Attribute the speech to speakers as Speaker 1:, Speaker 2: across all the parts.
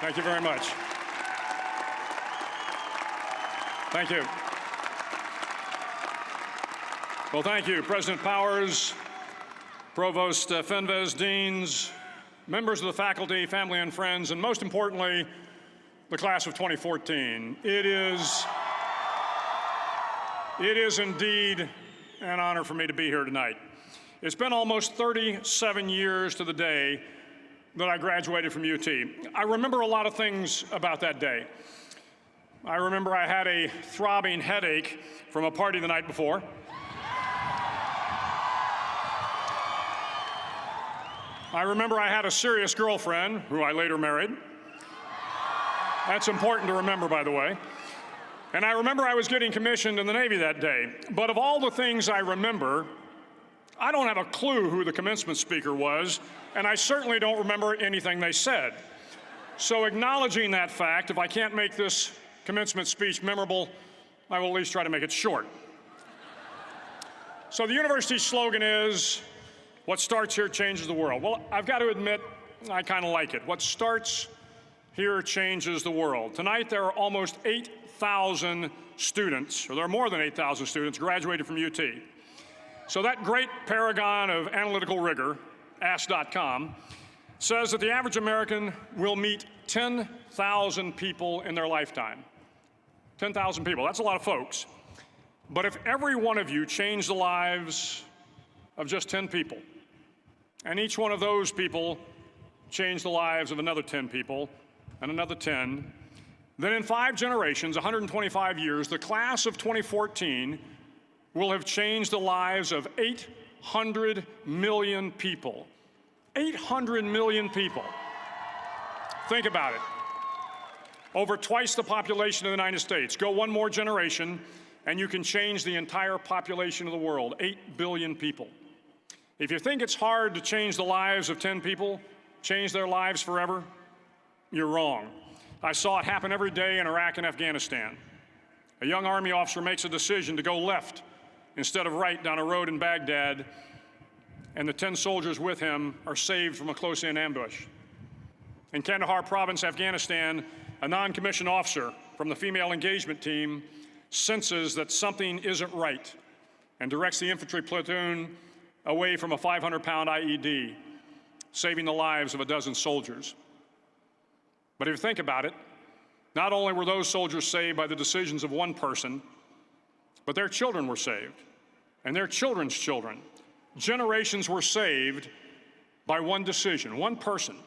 Speaker 1: Thank you very much. Thank you. Well, thank you, President Powers, Provost Fenves, deans, members of the faculty, family and friends, and most importantly, the class of 2014. It is indeed an honor for me to be here tonight. It's been almost 37 years to the day that I graduated from UT. I remember a lot of things about that day. I remember I had a throbbing headache from a party the night before. I remember I had a serious girlfriend, who I later married. That's important to remember, by the way. And I remember I was getting commissioned in the Navy that day. But of all the things I remember, I don't have a clue who the commencement speaker was, and I certainly don't remember anything they said. So acknowledging that fact, if I can't make this commencement speech memorable, I will at least try to make it short. So the university's slogan is, "What starts here changes the world." Well, I've got to admit, I kind of like it. What starts here changes the world. Tonight, there are almost 8,000 students, or there are more than 8,000 students graduated from UT. So that great paragon of analytical rigor, Ask.com, says that the average American will meet 10,000 people in their lifetime. 10,000 people, that's a lot of folks. But if every one of you changed the lives of just 10 people, and each one of those people changed the lives of another 10 people, and another 10, then in 5 generations, 125 years, the class of 2014 will have changed the lives of 800 million people. 800 million people. Think about it. Over twice the population of the United States. Go one more generation, and you can change the entire population of the world, 8 billion people. If you think it's hard to change the lives of 10 people, change their lives forever, you're wrong. I saw it happen every day in Iraq and Afghanistan. A young Army officer makes a decision to go left instead of right down a road in Baghdad, and the 10 soldiers with him are saved from a close-in ambush. In Kandahar province, Afghanistan, a non-commissioned officer from the female engagement team senses that something isn't right and directs the infantry platoon away from a 500-pound IED, saving the lives of a dozen soldiers. But if you think about it, not only were those soldiers saved by the decisions of one person, but their children were saved, and their children's children. Generations were saved by one decision, one person.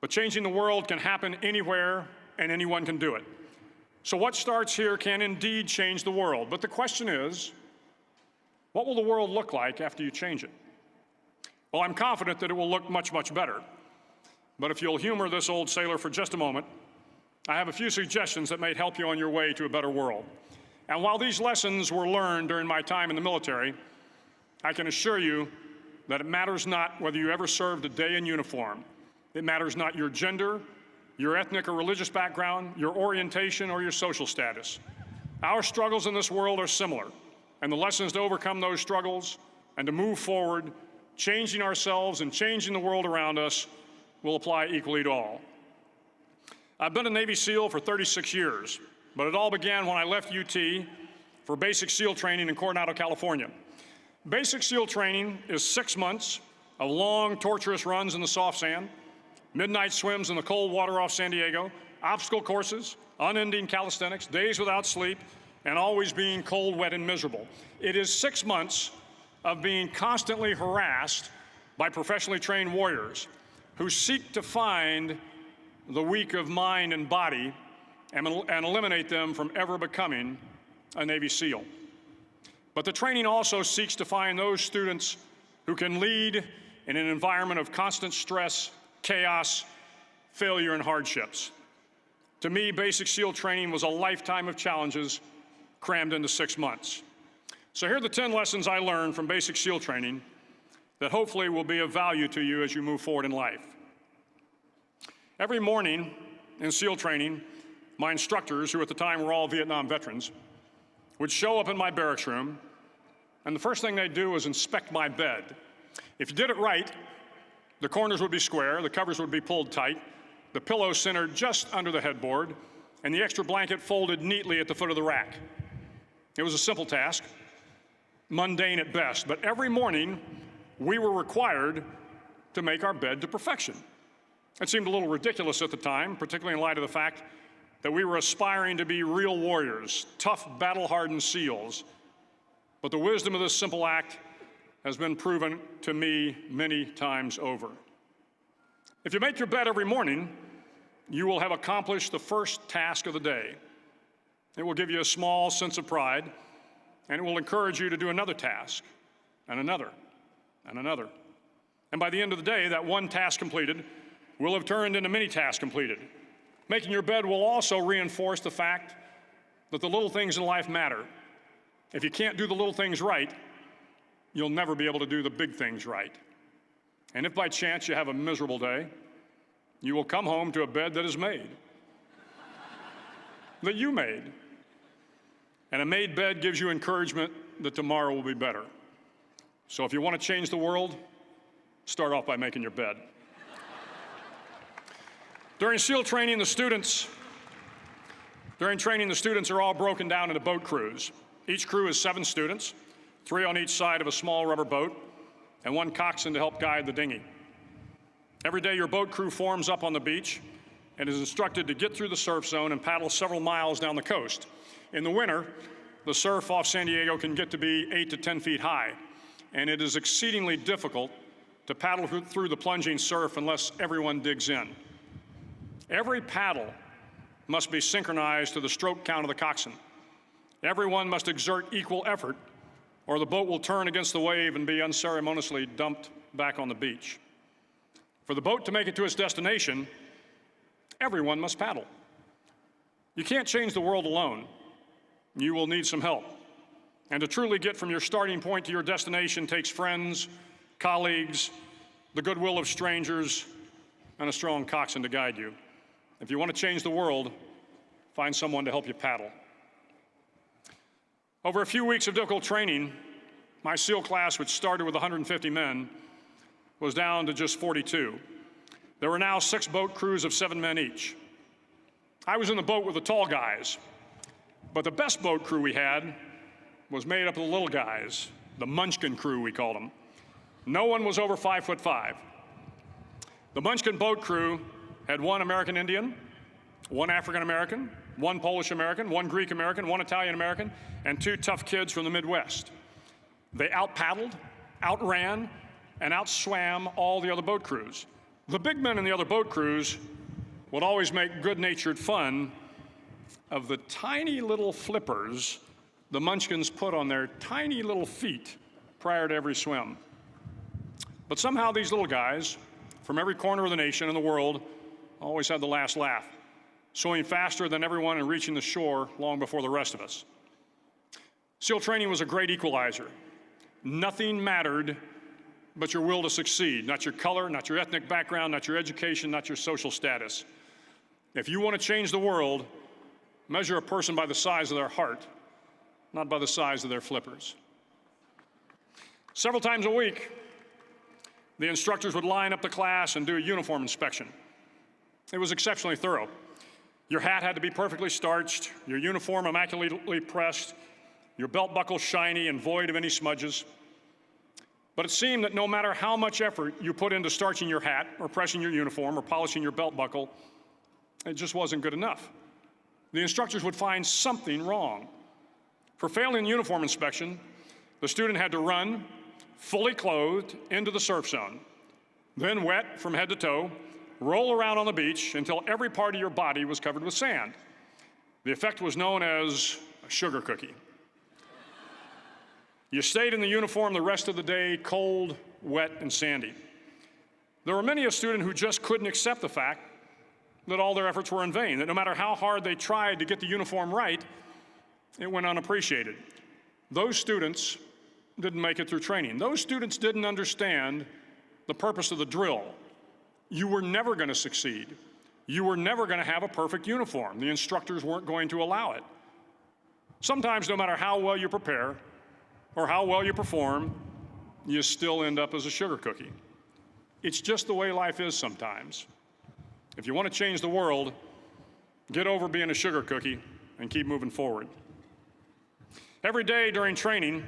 Speaker 1: But changing the world can happen anywhere, and anyone can do it. So what starts here can indeed change the world. But the question is, what will the world look like after you change it? Well, I'm confident that it will look much, much better. But if you'll humor this old sailor for just a moment, I have a few suggestions that may help you on your way to a better world. And while these lessons were learned during my time in the military, I can assure you that it matters not whether you ever served a day in uniform. It matters not your gender, your ethnic or religious background, your orientation, or your social status. Our struggles in this world are similar, and the lessons to overcome those struggles and to move forward, changing ourselves and changing the world around us, will apply equally to all. I've been a Navy SEAL for 36 years, but it all began when I left UT for basic SEAL training in Coronado, California. Basic SEAL training is 6 months of long, torturous runs in the soft sand, midnight swims in the cold water off San Diego, obstacle courses, unending calisthenics, days without sleep, and always being cold, wet, and miserable. It is 6 months of being constantly harassed by professionally trained warriors who seek to find the weak of mind and body and eliminate them from ever becoming a Navy SEAL. But the training also seeks to find those students who can lead in an environment of constant stress, chaos, failure, and hardships. To me, basic SEAL training was a lifetime of challenges crammed into 6 months. So here are the 10 lessons I learned from basic SEAL training that hopefully will be of value to you as you move forward in life. Every morning in SEAL training, my instructors, who at the time were all Vietnam veterans, would show up in my barracks room, and the first thing they'd do was inspect my bed. If you did it right, the corners would be square, the covers would be pulled tight, the pillow centered just under the headboard, and the extra blanket folded neatly at the foot of the rack. It was a simple task, mundane at best, but every morning we were required to make our bed to perfection. It seemed a little ridiculous at the time, particularly in light of the fact that we were aspiring to be real warriors, tough, battle-hardened SEALs. But the wisdom of this simple act has been proven to me many times over. If you make your bed every morning, you will have accomplished the first task of the day. It will give you a small sense of pride, and it will encourage you to do another task, and another, and another. And by the end of the day, that one task completed will have turned into many tasks completed. Making your bed will also reinforce the fact that the little things in life matter. If you can't do the little things right, you'll never be able to do the big things right. And if by chance you have a miserable day, you will come home to a bed that is made, that you made. And a made bed gives you encouragement that tomorrow will be better. So if you want to change the world, start off by making your bed. During SEAL training, the students are all broken down into boat crews. Each crew is 7 students, 3 on each side of a small rubber boat, and 1 coxswain to help guide the dinghy. Every day, your boat crew forms up on the beach and is instructed to get through the surf zone and paddle several miles down the coast. In the winter, the surf off San Diego can get to be 8 to 10 feet high, and it is exceedingly difficult to paddle through the plunging surf unless everyone digs in. Every paddle must be synchronized to the stroke count of the coxswain. Everyone must exert equal effort, or the boat will turn against the wave and be unceremoniously dumped back on the beach. For the boat to make it to its destination, everyone must paddle. You can't change the world alone. You will need some help. And to truly get from your starting point to your destination takes friends, colleagues, the goodwill of strangers, and a strong coxswain to guide you. If you want to change the world, find someone to help you paddle. Over a few weeks of difficult training, my SEAL class, which started with 150 men, was down to just 42. There were now 6 boat crews of 7 men each. I was in the boat with the tall guys, but the best boat crew we had was made up of the little guys, the Munchkin crew, we called them. No one was over 5'5". The Munchkin boat crew had 1 American Indian, 1 African American, 1 Polish American, 1 Greek American, 1 Italian American, and 2 tough kids from the Midwest. They out-paddled, outran, and outswam all the other boat crews. The big men in the other boat crews would always make good-natured fun of the tiny little flippers the Munchkins put on their tiny little feet prior to every swim. But somehow these little guys from every corner of the nation and the world always had the last laugh, swimming faster than everyone and reaching the shore long before the rest of us. SEAL training was a great equalizer. Nothing mattered but your will to succeed, not your color, not your ethnic background, not your education, not your social status. If you want to change the world, measure a person by the size of their heart, not by the size of their flippers. Several times a week, the instructors would line up the class and do a uniform inspection. It was exceptionally thorough. Your hat had to be perfectly starched, your uniform immaculately pressed, your belt buckle shiny and void of any smudges. But it seemed that no matter how much effort you put into starching your hat or pressing your uniform or polishing your belt buckle, it just wasn't good enough. The instructors would find something wrong. For failing the uniform inspection, the student had to run, fully clothed, into the surf zone, then wet from head to toe, roll around on the beach until every part of your body was covered with sand. The effect was known as a sugar cookie. You stayed in the uniform the rest of the day, cold, wet, and sandy. There were many a student who just couldn't accept the fact that all their efforts were in vain, that no matter how hard they tried to get the uniform right, it went unappreciated. Those students didn't make it through training. Those students didn't understand the purpose of the drill. You were never going to succeed. You were never going to have a perfect uniform. The instructors weren't going to allow it. Sometimes, no matter how well you prepare or how well you perform, you still end up as a sugar cookie. It's just the way life is sometimes. If you want to change the world, get over being a sugar cookie and keep moving forward. Every day during training,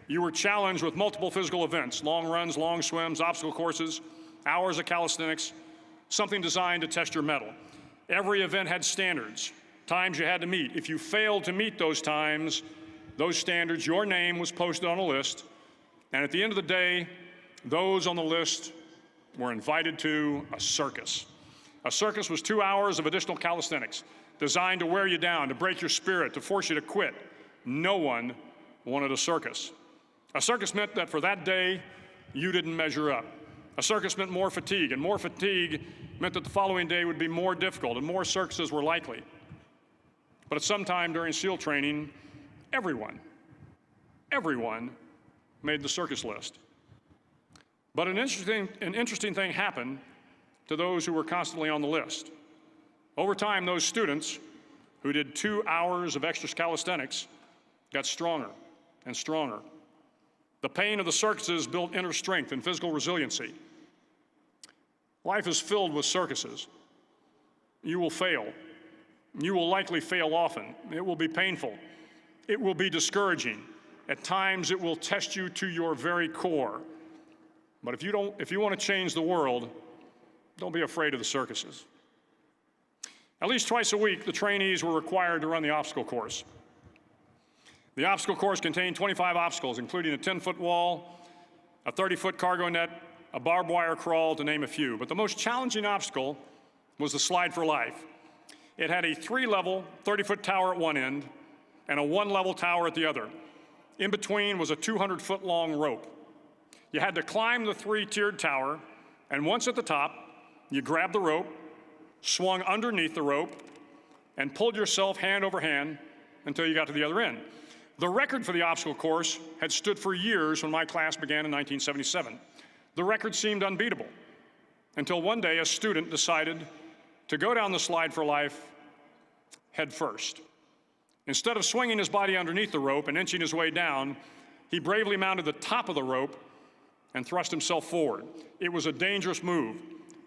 Speaker 1: you were challenged with multiple physical events: long runs, long swims, obstacle courses, hours of calisthenics, something designed to test your mettle. Every event had standards, times you had to meet. If you failed to meet those times, those standards, your name was posted on a list, and at the end of the day, those on the list were invited to a circus. A circus was 2 hours of additional calisthenics, designed to wear you down, to break your spirit, to force you to quit. No one wanted a circus. A circus meant that for that day, you didn't measure up. A circus meant more fatigue, and more fatigue meant that the following day would be more difficult, and more circuses were likely. But at some time during SEAL training, everyone made the circus list. But an interesting thing happened to those who were constantly on the list. Over time, those students who did 2 hours of extra calisthenics got stronger and stronger. The pain of the circuses built inner strength and physical resiliency. Life is filled with circuses. You will fail. You will likely fail often. It will be painful. It will be discouraging. At times, it will test you to your very core. But if you want to change the world, don't be afraid of the circuses. At least twice a week, the trainees were required to run the obstacle course. The obstacle course contained 25 obstacles, including a 10-foot wall, a 30-foot cargo net, a barbed wire crawl, to name a few. But the most challenging obstacle was the slide for life. It had a 3-level, 30-foot tower at one end and a 1-level tower at the other. In between was a 200-foot-long rope. You had to climb the 3-tiered tower, and once at the top, you grabbed the rope, swung underneath the rope, and pulled yourself hand over hand until you got to the other end. The record for the obstacle course had stood for years when my class began in 1977. The record seemed unbeatable until one day a student decided to go down the slide for life head first. Instead of swinging his body underneath the rope and inching his way down, he bravely mounted the top of the rope and thrust himself forward. It was a dangerous move,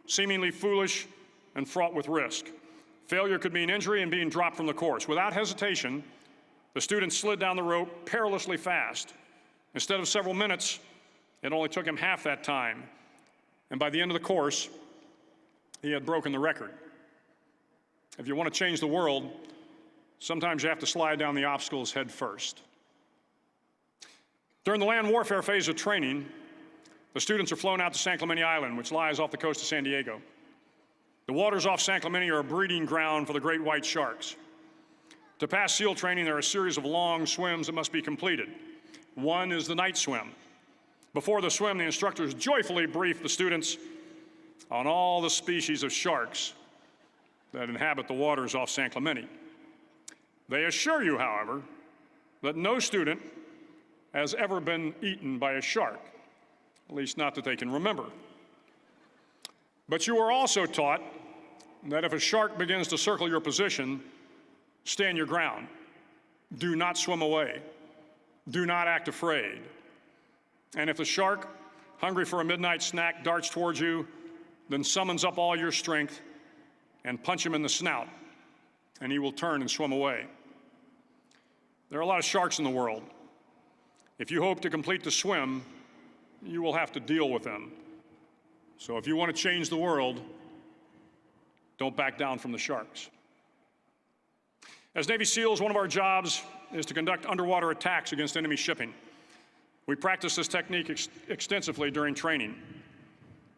Speaker 1: seemingly foolish and fraught with risk. Failure could mean injury and being dropped from the course. Without hesitation, the student slid down the rope perilously fast. Instead of several minutes, it only took him half that time. And by the end of the course, he had broken the record. If you want to change the world, sometimes you have to slide down the obstacles head first. During the land warfare phase of training, the students are flown out to San Clemente Island, which lies off the coast of San Diego. The waters off San Clemente are a breeding ground for the great white sharks. To pass SEAL training, there are a series of long swims that must be completed. One is the night swim. Before the swim, the instructors joyfully brief the students on all the species of sharks that inhabit the waters off San Clemente. They assure you, however, that no student has ever been eaten by a shark, at least not that they can remember. But you are also taught that if a shark begins to circle your position, stand your ground. Do not swim away. Do not act afraid. And if the shark, hungry for a midnight snack, darts towards you, then summons up all your strength and punch him in the snout, and he will turn and swim away. There are a lot of sharks in the world. If you hope to complete the swim, you will have to deal with them. So if you want to change the world, don't back down from the sharks. As Navy SEALs, one of our jobs is to conduct underwater attacks against enemy shipping. We practice this technique extensively during training.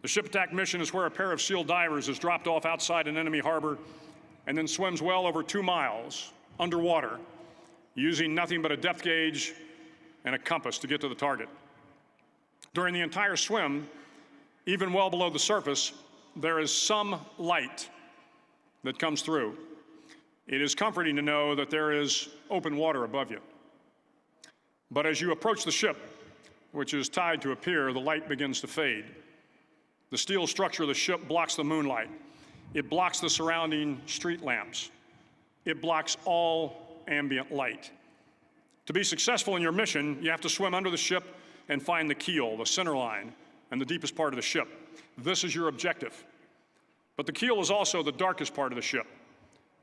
Speaker 1: The ship attack mission is where a pair of SEAL divers is dropped off outside an enemy harbor and then swims well over 2 miles underwater, using nothing but a depth gauge and a compass to get to the target. During the entire swim, even well below the surface, there is some light that comes through. It is comforting to know that there is open water above you. But as you approach the ship, which is tied to a pier, the light begins to fade. The steel structure of the ship blocks the moonlight. It blocks the surrounding street lamps. It blocks all ambient light. To be successful in your mission, you have to swim under the ship and find the keel, the center line, and the deepest part of the ship. This is your objective. But the keel is also the darkest part of the ship,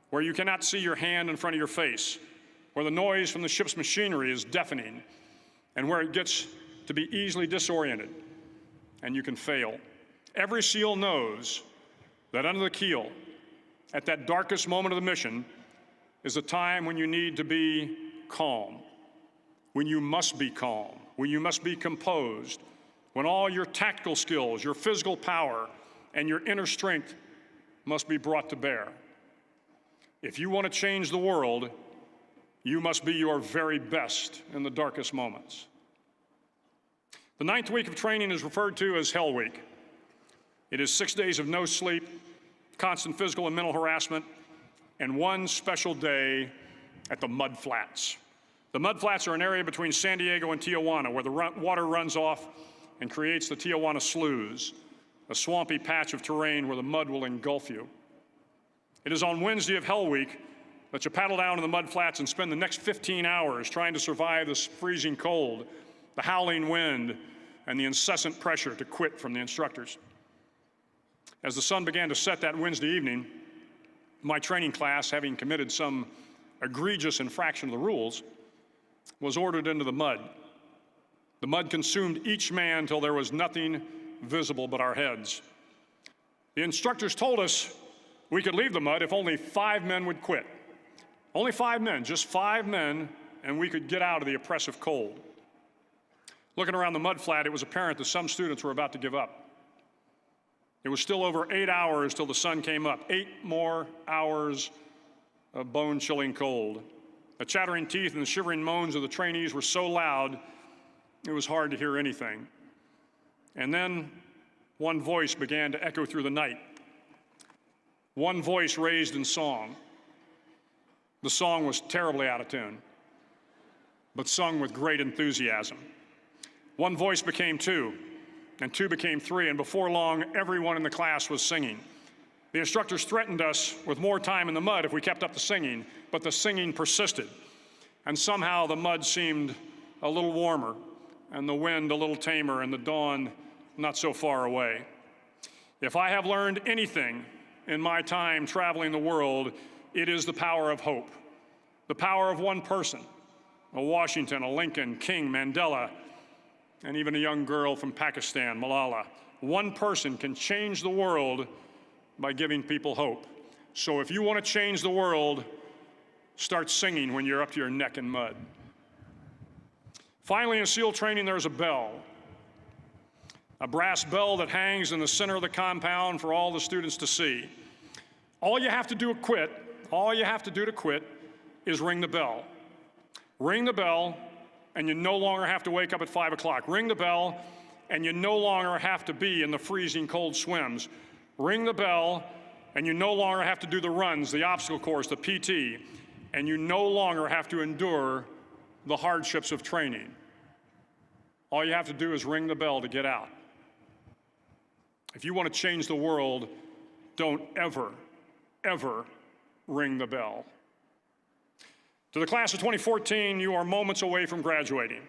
Speaker 1: where you cannot see your hand in front of your face, where the noise from the ship's machinery is deafening, and where it gets to be easily disoriented, and you can fail. Every SEAL knows that under the keel, at that darkest moment of the mission, is a time when you need to be calm, when you must be calm, when you must be composed, when all your tactical skills, your physical power, and your inner strength must be brought to bear. If you want to change the world, you must be your very best in the darkest moments. The 9th week of training is referred to as Hell Week. It is 6 days of no sleep, constant physical and mental harassment, and one special day at the Mud Flats. The Mud Flats are an area between San Diego and Tijuana where the water runs off and creates the Tijuana Sloughs, a swampy patch of terrain where the mud will engulf you. It is on Wednesday of Hell Week that you paddle down to the Mud Flats and spend the next 15 hours trying to survive this freezing cold, the howling wind, and the incessant pressure to quit from the instructors. As the sun began to set that Wednesday evening, my training class, having committed some egregious infraction of the rules, was ordered into the mud. The mud consumed each man till there was nothing visible but our heads. The instructors told us we could leave the mud if only 5 men would quit. Only 5 men, just 5 men, and we could get out of the oppressive cold. Looking around the mud flat, it was apparent that some students were about to give up. It was still over 8 hours till the sun came up. 8 more hours of bone-chilling cold. The chattering teeth and the shivering moans of the trainees were so loud, it was hard to hear anything. And then one voice began to echo through the night. One voice raised in song. The song was terribly out of tune, but sung with great enthusiasm. One voice became 2, and 2 became 3, and before long, everyone in the class was singing. The instructors threatened us with more time in the mud if we kept up the singing, but the singing persisted. And somehow the mud seemed a little warmer, and the wind a little tamer, and the dawn not so far away. If I have learned anything in my time traveling the world, it is the power of hope. The power of one person, a Washington, a Lincoln, King, Mandela, and even a young girl from Pakistan, Malala. One person can change the world by giving people hope. So if you want to change the world, start singing when you're up to your neck in mud. Finally, in SEAL training, there's a bell. A brass bell that hangs in the center of the compound for all the students to see. All you have to do to quit is ring the bell. Ring the bell, and you no longer have to wake up at 5 o'clock. Ring the bell, and you no longer have to be in the freezing cold swims. Ring the bell, and you no longer have to do the runs, the obstacle course, the PT, and you no longer have to endure the hardships of training. All you have to do is ring the bell to get out. If you want to change the world, don't ever, ever ring the bell. To the class of 2014, you are moments away from graduating,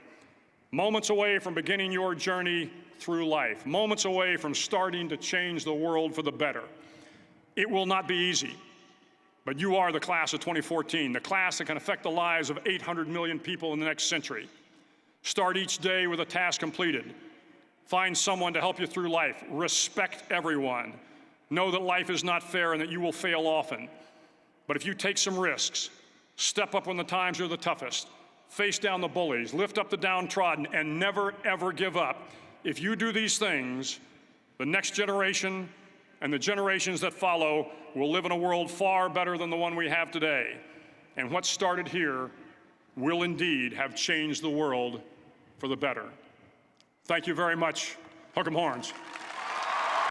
Speaker 1: moments away from beginning your journey through life, moments away from starting to change the world for the better. It will not be easy, but you are the class of 2014, the class that can affect the lives of 800 million people in the next century. Start each day with a task completed. Find someone to help you through life. Respect everyone. Know that life is not fair and that you will fail often. But if you take some risks, step up when the times are the toughest, face down the bullies, lift up the downtrodden, and never, ever give up, if you do these things, the next generation and the generations that follow will live in a world far better than the one we have today. And what started here will indeed have changed the world for the better. Thank you very much. Hook 'em horns.